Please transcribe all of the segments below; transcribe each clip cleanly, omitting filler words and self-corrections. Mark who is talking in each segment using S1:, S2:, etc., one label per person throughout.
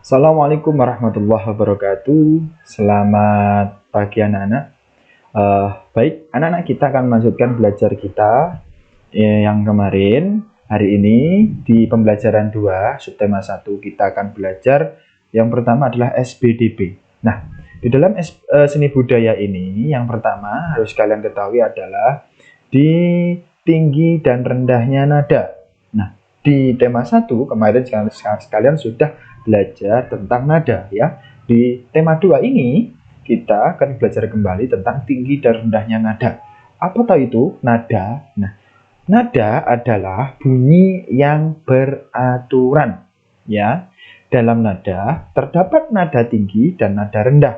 S1: Assalamualaikum warahmatullahi wabarakatuh. Selamat pagi anak-anak. Baik, anak-anak kita akan melanjutkan belajar kita yang kemarin. Hari ini di pembelajaran 2, subtema 1 kita akan belajar yang pertama adalah SBDB. Nah, di dalam seni budaya ini yang pertama harus kalian ketahui adalah di tinggi dan rendahnya nada. Nah, di tema 1 kemarin sekalian sudah belajar tentang nada ya. Di tema 2 ini kita akan belajar kembali tentang tinggi dan rendahnya nada. Apa tahu itu nada? Nah, nada adalah bunyi yang beraturan ya. Dalam nada terdapat nada tinggi dan nada rendah.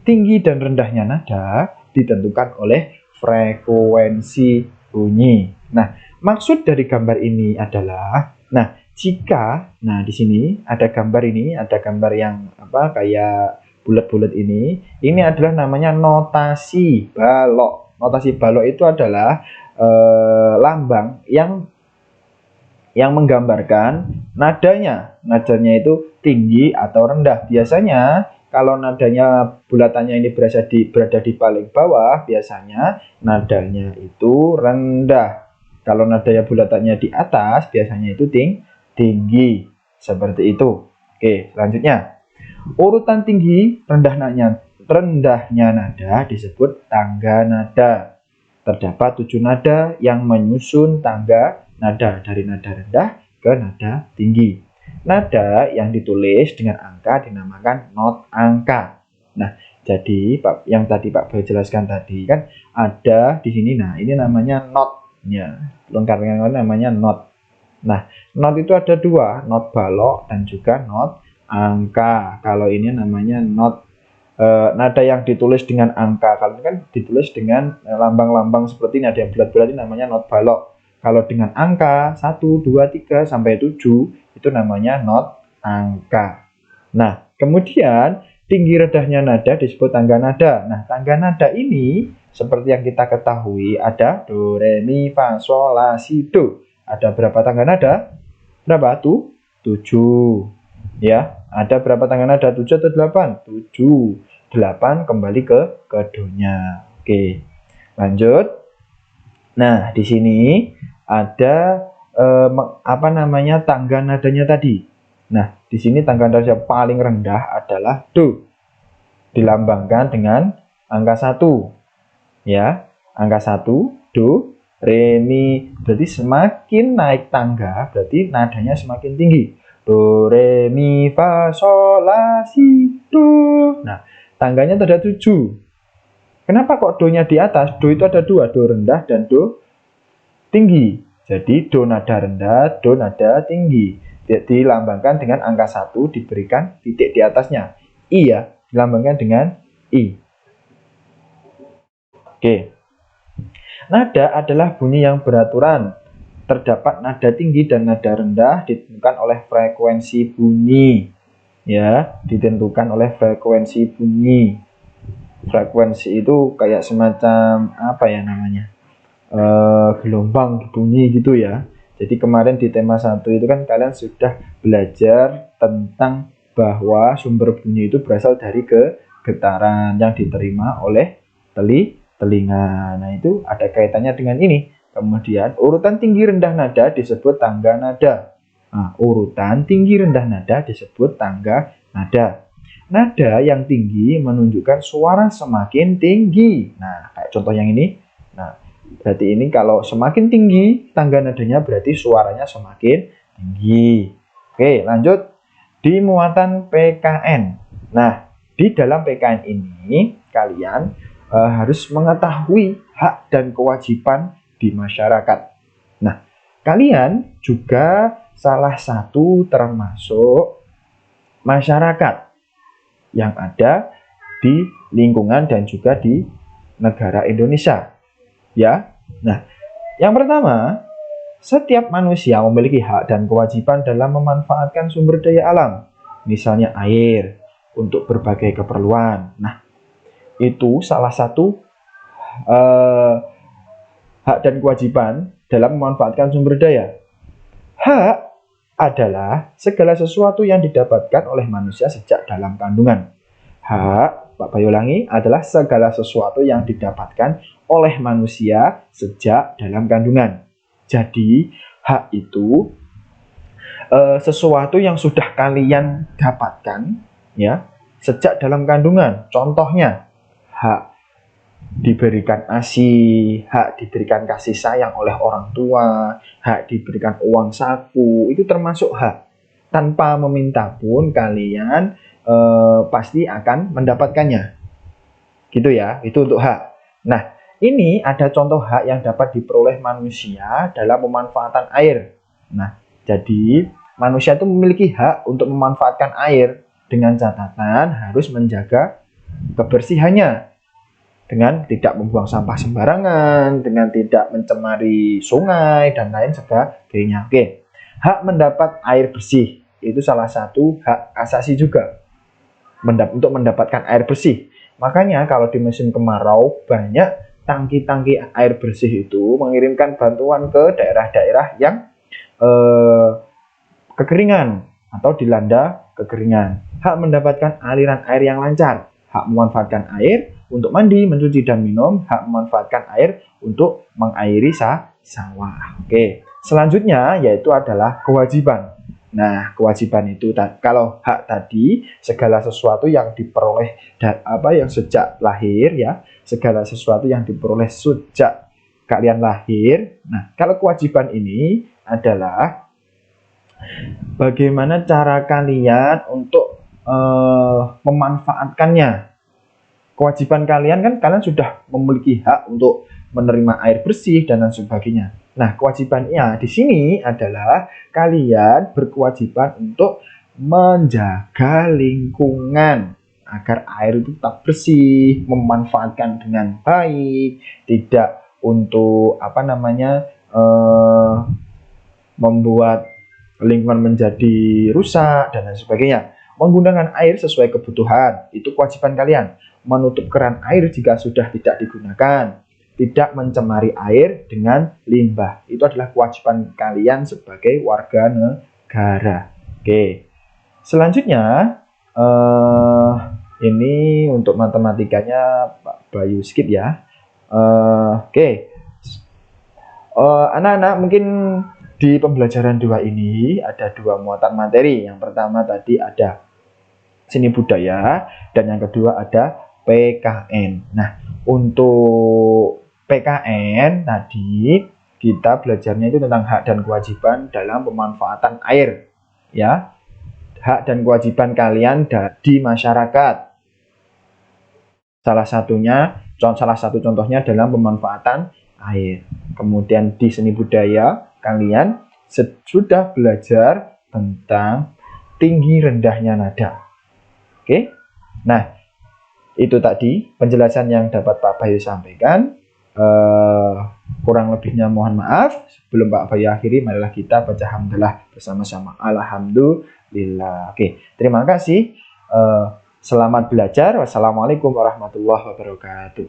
S1: Tinggi dan rendahnya nada ditentukan oleh frekuensi bunyi. Nah, maksud dari gambar ini adalah di sini ada gambar yang kayak bulat-bulat ini adalah namanya notasi balok. Notasi balok itu adalah lambang yang menggambarkan nadanya itu tinggi atau rendah. Biasanya kalau nadanya bulatannya ini berada di paling bawah, biasanya nadanya itu rendah. Kalau nadanya bulatannya di atas, biasanya itu tinggi. Seperti itu. Oke, selanjutnya. Urutan tinggi rendahnya nada disebut tangga nada. Terdapat 7 nada yang menyusun tangga nada dari nada rendah ke nada tinggi. Nada yang ditulis dengan angka dinamakan not angka. Nah, jadi yang tadi Pak Boy jelaskan tadi kan ada di sini. Nah, ini namanya notnya. Lengkapnya namanya not. Nah, not itu ada 2, not balok dan juga not angka. Kalau ini namanya not nada yang ditulis dengan angka. Kalau ini kan ditulis dengan lambang-lambang seperti ini, ada yang bulat-bulat, ini namanya not balok. Kalau dengan angka 1, 2, 3 sampai 7 itu namanya not angka. Nah, kemudian tinggi rendahnya nada disebut tangga nada. Nah, tangga nada ini seperti yang kita ketahui ada do, re, mi, fa, sol, la, si, do. Ada berapa tangga nada? Berapa? 7. Ya, ada berapa tangga nada? 7 atau 8? 7. 8 kembali ke do-nya. Oke. Lanjut. Nah, di sini ada tangga nadanya tadi. Nah, di sini tangga nada yang paling rendah adalah do. Dilambangkan dengan angka 1. Ya, angka 1, do, re, mi. Berarti semakin naik tangga, berarti nadanya semakin tinggi. Do, re, mi, fa, sol, la, si, do. Nah, tangganya ada 7. Kenapa kok do-nya di atas? Do itu ada 2, do rendah dan do tinggi. Jadi do nada rendah, do nada tinggi. Dilambangkan dengan angka 1, diberikan titik di atasnya. I ya, dilambangkan dengan I. Oke. Nada adalah bunyi yang beraturan. Terdapat nada tinggi dan nada rendah ditentukan oleh frekuensi bunyi. Ya, ditentukan oleh frekuensi bunyi. Frekuensi itu kayak semacam gelombang bunyi gitu ya. Jadi kemarin di tema 1 itu kan kalian sudah belajar tentang bahwa sumber bunyi itu berasal dari getaran yang diterima oleh telinga. Nah, itu ada kaitannya dengan ini. Kemudian urutan tinggi rendah nada disebut tangga nada. Nah, urutan tinggi rendah nada disebut tangga nada. Nada yang tinggi menunjukkan suara semakin tinggi. Nah, kayak contoh yang ini. Nah, berarti ini kalau semakin tinggi tangga nadanya berarti suaranya semakin tinggi. Oke, lanjut. Di muatan PKN. Nah, di dalam PKN ini kalian harus mengetahui hak dan kewajiban di masyarakat. Nah, kalian juga salah satu termasuk masyarakat yang ada di lingkungan dan juga di negara Indonesia. Ya. Nah, yang pertama, setiap manusia memiliki hak dan kewajiban dalam memanfaatkan sumber daya alam, misalnya air, untuk berbagai keperluan. Nah, itu salah satu hak dan kewajiban dalam memanfaatkan sumber daya. Hak adalah segala sesuatu yang didapatkan oleh manusia sejak dalam kandungan. Hak, Pak Bayu ulangi, adalah segala sesuatu yang didapatkan oleh manusia sejak dalam kandungan. Jadi, hak itu sesuatu yang sudah kalian dapatkan ya sejak dalam kandungan. Contohnya, hak diberikan ASI, hak diberikan kasih sayang oleh orang tua, hak diberikan uang saku, itu termasuk hak. Tanpa meminta pun kalian pasti akan mendapatkannya. Gitu ya, itu untuk hak. Nah, ini ada contoh hak yang dapat diperoleh manusia dalam pemanfaatan air. Nah, jadi manusia itu memiliki hak untuk memanfaatkan air dengan catatan harus menjaga kebersihannya dengan tidak membuang sampah sembarangan, dengan tidak mencemari sungai dan lain sebagainya. Oke. Hak mendapat air bersih itu salah satu hak asasi juga. Untuk mendapatkan air bersih. Makanya kalau di musim kemarau banyak tangki-tangki air bersih itu mengirimkan bantuan ke daerah-daerah yang kekeringan atau dilanda kekeringan. Hak mendapatkan aliran air yang lancar, hak memanfaatkan air untuk mandi, mencuci, dan minum, hak memanfaatkan air untuk mengairi sawah. Oke, selanjutnya yaitu adalah kewajiban. Nah, kewajiban itu kalau hak tadi segala sesuatu yang diperoleh yang sejak lahir ya, segala sesuatu yang diperoleh sejak kalian lahir. Nah, kalau kewajiban ini adalah bagaimana cara kalian untuk memanfaatkannya. Kewajiban kalian kan kalian sudah memiliki hak untuk menerima air bersih dan lain sebagainya. Nah, kewajibannya di sini adalah kalian berkewajiban untuk menjaga lingkungan agar air itu tetap bersih, memanfaatkan dengan baik, tidak untuk membuat lingkungan menjadi rusak dan lain sebagainya. Menggunakan air sesuai kebutuhan, itu kewajiban kalian. Menutup keran air jika sudah tidak digunakan, tidak mencemari air dengan limbah. Itu adalah kewajiban kalian sebagai warga negara. Oke. Selanjutnya, ini untuk matematikanya Pak Bayu skip ya. Oke. Anak-anak mungkin di pembelajaran 2 ini ada 2 muatan materi. Yang pertama tadi ada seni budaya dan yang kedua ada PKN. Nah, untuk PKN tadi kita belajarnya itu tentang hak dan kewajiban dalam pemanfaatan air. Ya. Hak dan kewajiban kalian di masyarakat. Salah satu contohnya dalam pemanfaatan air. Kemudian di seni budaya kalian sudah belajar tentang tinggi rendahnya nada. Oke. Nah, itu tadi penjelasan yang dapat Pak Bayu sampaikan. Kurang lebihnya mohon maaf. Sebelum Pak Bayu akhiri, marilah kita baca hamdalah bersama-sama. Alhamdulillah. Oke, terima kasih. Selamat belajar. Wassalamualaikum warahmatullahi wabarakatuh.